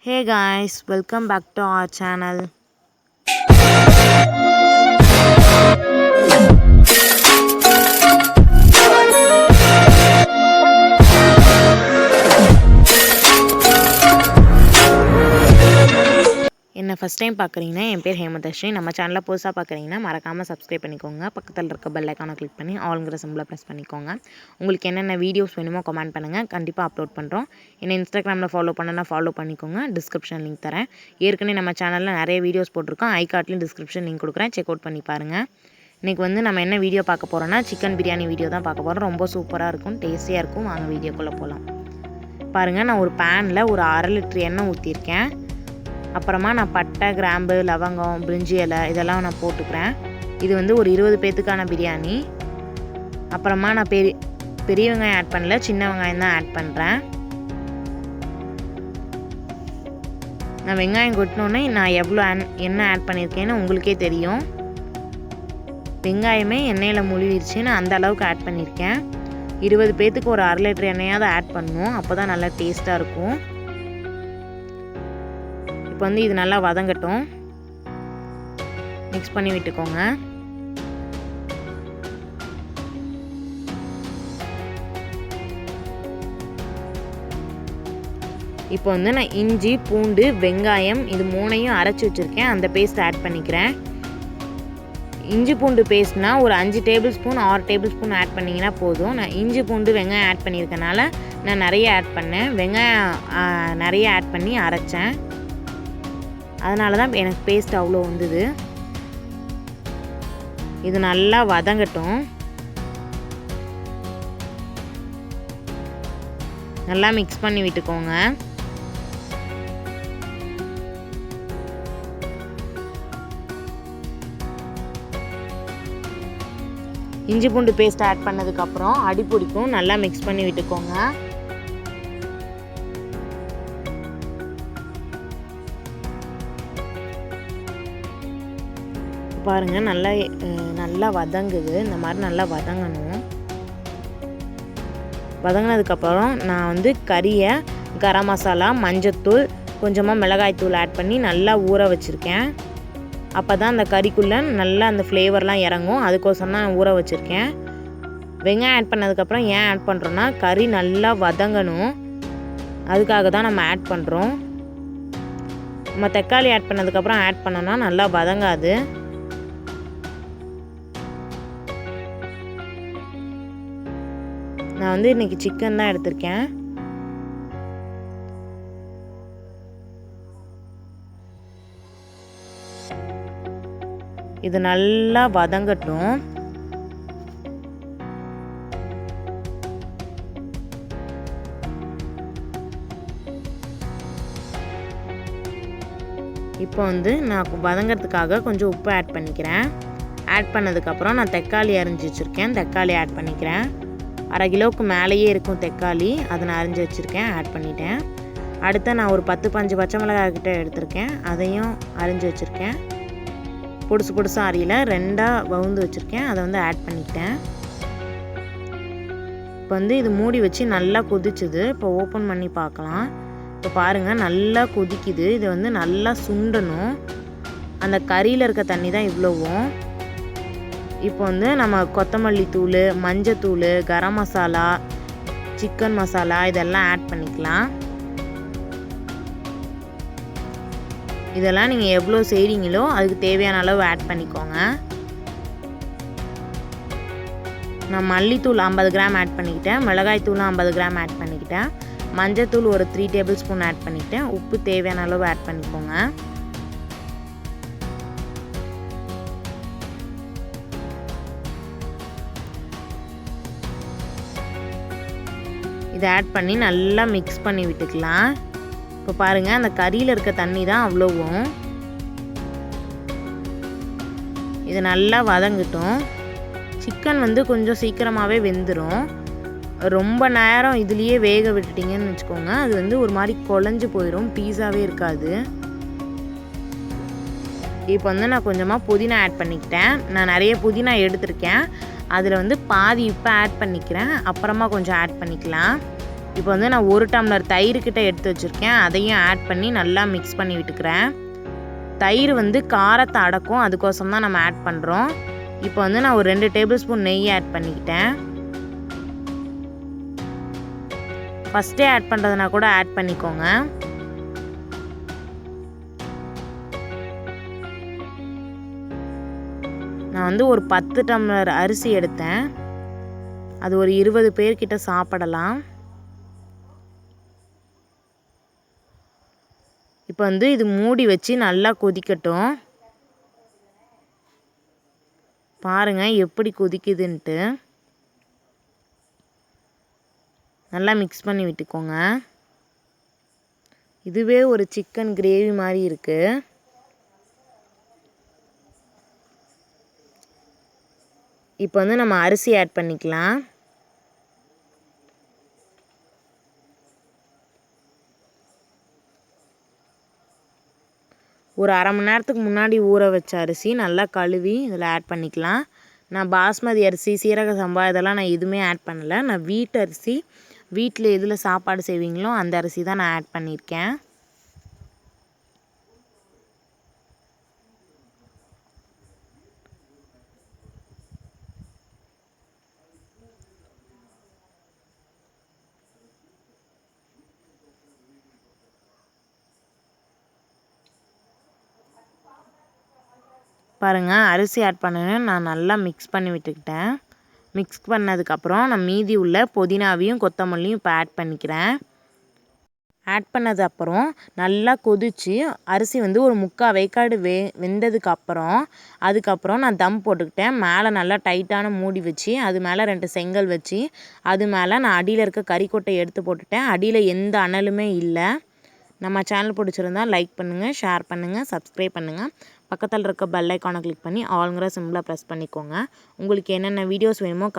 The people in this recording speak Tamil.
Hey guys, welcome back to our channel. என்ன ஃபர்ஸ்ட் டைம் பார்க்குறீங்கன்னா என் பேர் ஹேமதஸ்ரீ. நம்ம சேனலை புதுசாக பார்க்குறீங்கன்னா மறக்காமல் சப்ஸ்கிரைப் பண்ணிக்கோங்க. பக்கத்தில் இருக்க பெல் ஐக்கானை கிளிக் பண்ணி ஆல்ங்கிற சிம்பிளை ப்ரெஸ் பண்ணிக்கோங்க. உங்களுக்கு என்னென்ன வீடியோஸ் வேணுமோ கமெண்ட் பண்ணுங்கள், கண்டிப்பாக அப்லோட் பண்ணுறோம். என்னை இன்ஸ்டாகிராமில் ஃபாலோ பண்ணனா ஃபாலோ பண்ணிக்கோங்க. டிஸ்கிரிப்ஷன் லிங்க் தரேன். ஏற்கனவே நம்ம சேனலில் நிறைய வீடியோஸ் போட்டிருக்கோம். ஐ கார்ட்லையும் டிஸ்கிரிப்ஷன் லிங்க் கொடுக்குறேன், செக் அவுட் பண்ணி பாருங்கள். இன்றைக்கி நம்ம என்ன வீடியோ பார்க்க போகிறோன்னா சிக்கன் பிரியாணி வீடியோ தான் பார்க்க போகிறோம். ரொம்ப சூப்பராக இருக்கும், டேஸ்டியாக இருக்கும். வாங்க வீடியோக்குள்ளே போகலாம். பாருங்கள், நான் ஒரு பேனில் ஒரு 1/2 லிட்டர் எண்ணெய் ஊற்றிருக்கேன். அப்புறமா நான் பட்டை, கிராம்பு, லவங்கம், பிரிஞ்சி இலை இதெல்லாம் நான் போட்டுக்கிறேன். இது ஒரு 20 பேத்துக்கான பிரியாணி. அப்புறமா நான் பெரிய வெங்காயம் ஆட் பண்ணல, சின்ன வெங்காயம் தான் ஆட் பண்ணுறேன். நான் வெங்காயம் கொட்டினோடனே நான் எவ்வளோ எண்ணெய் ஆட் பண்ணியிருக்கேன்னு உங்களுக்கே தெரியும். வெங்காயமே எண்ணெயில் முழுவிடுச்சு. நான் அந்த அளவுக்கு ஆட் பண்ணியிருக்கேன். 20 பேத்துக்கு ஒரு 1/2 லிட்டர் எண்ணெயாவது ஆட் பண்ணுவோம், அப்போ தான் நல்லா டேஸ்ட்டாக இருக்கும். இப்போ இது நல்லா வதங்கட்டும். மிக்ஸ் பண்ணி விட்டுக்கோங்க. இப்போ நான் இஞ்சி, பூண்டு, வெங்காயம் இது 3ஐயும் அரைச்சி வச்சுருக்கேன். அந்த பேஸ்ட் ஆட் பண்ணிக்கிறேன். இஞ்சி பூண்டு பேஸ்ட்னா ஒரு 5 tablespoon 6 tablespoon add பண்ணிங்கன்னா போதும். நான் இஞ்சி பூண்டு வெங்காயம் ஆட் பண்ணியிருக்கனால நான் நிறைய ஆட் பண்ணேன். வெங்காயம் நிறைய ஆட் பண்ணி அரைச்சேன், அதனால தான் எனக்கு பேஸ்ட் அவ்வளோ வந்தது. இது நல்லா வதங்கட்டும். நல்லா மிக்ஸ் பண்ணி விட்டுக்கோங்க. இஞ்சி பூண்டு பேஸ்ட் ஆட் பண்ணதுக்கப்புறம் அடி பிடிக்கும், நல்லா மிக்ஸ் பண்ணி விட்டுக்கோங்க. பாருங்கள், நல்லா வதங்குது. இந்த மாதிரி நல்லா வதங்கணும். வதங்கினதுக்கப்புறம் நான் கறியை, கரம் மசாலா, மஞ்சத்தூள், கொஞ்சமாக மிளகாய்த்தூள் ஆட் பண்ணி நல்லா ஊற வச்சுருக்கேன். அப்போ தான் அந்த கறிக்குள்ளே நல்லா அந்த ஃப்ளேவர்லாம் இறங்கும். அதுக்கோசரம் தான் ஊற வச்சுருக்கேன். வெங்காயம் ஆட் பண்ணதுக்கப்புறம் ஏன் ஆட் பண்ணுறோன்னா கறி நல்லா வதங்கணும், அதுக்காக தான் நம்ம ஆட் பண்ணுறோம். நம்ம தக்காளி ஆட் பண்ணதுக்கப்புறம் ஆட் பண்ணோன்னா நல்லா வதங்காது. நான் இன்றைக்கி சிக்கன் தான் எடுத்திருக்கேன். இது நல்லா வதங்கட்டும். இப்போ நான் வதங்கிறதுக்காக கொஞ்சம் உப்பு ஆட் பண்ணிக்கிறேன். ஆட் பண்ணதுக்கப்புறம் நான் தக்காளி அரிஞ்சு வச்சுருக்கேன், தக்காளி ஆட் பண்ணிக்கிறேன். 1/2 கிலோவுக்கு மேலேயே இருக்கும் தக்காளி, அதை நான் அரிஞ்சு வச்சுருக்கேன், ஆட் பண்ணிட்டேன். அடுத்து நான் ஒரு 10-15 பச்சை மிளகாய் கிட்ட எடுத்திருக்கேன், அதையும் அரிஞ்சு வச்சுருக்கேன். பொடுசாக அரியல 2ஆக வவுந்து வச்சுருக்கேன், அதை ஆட் பண்ணிக்கிட்டேன். இப்போ இது மூடி வச்சு நல்லா கொதிச்சுது. இப்போ ஓப்பன் பண்ணி பார்க்கலாம். இப்போ பாருங்கள், நல்லா கொதிக்குது. இது நல்லா சுண்டணும். அந்த கறியில் இருக்க தண்ணி தான் இவ்வளோவும். இப்போ நம்ம கொத்தமல்லி தூள், மஞ்சத்தூள், கரம் மசாலா, சிக்கன் மசாலா இதெல்லாம் ஆட் பண்ணிக்கலாம். இதெல்லாம் நீங்கள் எவ்வளோ செய்கிறீங்களோ அதுக்கு தேவையான அளவு ஆட் பண்ணிக்கோங்க. நான் மல்லித்தூள் 50 கிராம் ஆட் பண்ணிக்கிட்டேன், மிளகாய் தூள் 50 கிராம் ஆட் பண்ணிக்கிட்டேன், மஞ்சத்தூள் ஒரு 3 டேபிள் ஸ்பூன் ஆட் பண்ணிக்கிட்டேன். உப்பு தேவையான அளவு ஆட் பண்ணிக்கோங்க. இதை ஆட் பண்ணி நல்லா மிக்ஸ் பண்ணி விட்டுக்கலாம். இப்போ பாருங்கள், அந்த கறியில் இருக்க தண்ணி தான் அவ்வளோவும். இது நல்லா வதங்கட்டும். சிக்கன் கொஞ்சம் சீக்கிரமாகவே வெந்துடும். ரொம்ப நேரம் இதுலேயே வேக விட்டுட்டிங்கன்னு வச்சுக்கோங்க, அது ஒரு மாதிரி குழஞ்சி போயிடும், பீஸாவே இருக்காது. இப்போ நான் கொஞ்சமாக புதினா ஆட் பண்ணிக்கிட்டேன். நான் நிறைய புதினா எடுத்திருக்கேன், அதில் பாதி இப்போ ஆட் பண்ணிக்கிறேன், அப்புறமா கொஞ்சம் ஆட் பண்ணிக்கலாம். இப்போ வந்து நான் 1 டம்ளர் தயிர்கிட்ட எடுத்து வச்சுருக்கேன். அதையும் ஆட் பண்ணி நல்லா மிக்ஸ் பண்ணி விட்டுக்கிறேன். தயிர் வந்து காரத்தை அடக்கும், அதுக்கோசம் தான் நம்ம ஆட் பண்ணுறோம். இப்போ வந்து நான் ஒரு 2 டேபிள் ஸ்பூன் நெய் ஆட் பண்ணிக்கிட்டேன். ஃபஸ்ட்டே ஆட் பண்ணுறதுனா கூட ஆட் பண்ணிக்கோங்க. நான் வந்து ஒரு 10 டம்ளர் அரிசி எடுத்தேன். அது ஒரு 20 பேர்கிட்ட சாப்பிடலாம். இப்போ வந்து இது மூடி வச்சு நல்லா கொதிக்கட்டும். பாருங்கள் எப்படி கொதிக்குதுன்ட்டு. நல்லா மிக்ஸ் பண்ணி விட்டுக்கோங்க. இதுவே ஒரு சிக்கன் கிரேவி மாதிரி இருக்குது. இப்போ வந்து நம்ம அரிசி ஆட் பண்ணிக்கலாம். ஒரு அரை மணி நேரத்துக்கு முன்னாடி ஊற வச்ச அரிசி நல்லா கழுவி இதில் ஆட் பண்ணிக்கலாம். நான் பாஸ்மதி அரிசி, சீரக சம்பா இதெல்லாம் நான் எதுவுமே ஆட் பண்ணலை. நான் வீட்டு அரிசி, வீட்டில் எதில் சாப்பாடு செய்வீங்களோ அந்த அரிசி தான் நான் ஆட் பண்ணியிருக்கேன். பாருங்கள் அரிசி ஆட் பண்ணேன்னு நான் நல்லா மிக்ஸ் பண்ணி விட்டுக்கிட்டேன். மிக்ஸ் பண்ணதுக்கப்புறம் நான் மீதி உள்ள புதினாவையும் கொத்தமல்லியும் இப்போ ஆட் பண்ணிக்கிறேன். ஆட் பண்ணது அப்புறம் நல்லா கொதித்து அரிசி வந்து ஒரு 3/4 வேக்காடு வெந்ததுக்கப்புறம் அதுக்கப்புறம் நான் தம் போட்டுக்கிட்டேன். மேலே நல்லா டைட்டான மூடி வச்சு அது மேலே 2 செங்கல் வச்சு அது மேலே நான் அடியில் இருக்க கறிக்கொட்டை எடுத்து போட்டுட்டேன். அடியில் எந்த அனலுமே இல்லை. நம்ம சேனல் பிடிச்சிருந்தா லைக் பண்ணுங்கள், ஷேர் பண்ணுங்கள், சப்ஸ்கிரைப் பண்ணுங்கள். பக்கத்தில் இருக்க பெல் ஐக்கானை கிளிக் பண்ணி ஆல்ங்கிற சிம்பிளை ப்ரெஸ் பண்ணிக்கோங்க. உங்களுக்கு என்னென்ன வீடியோஸ் வேணுமோ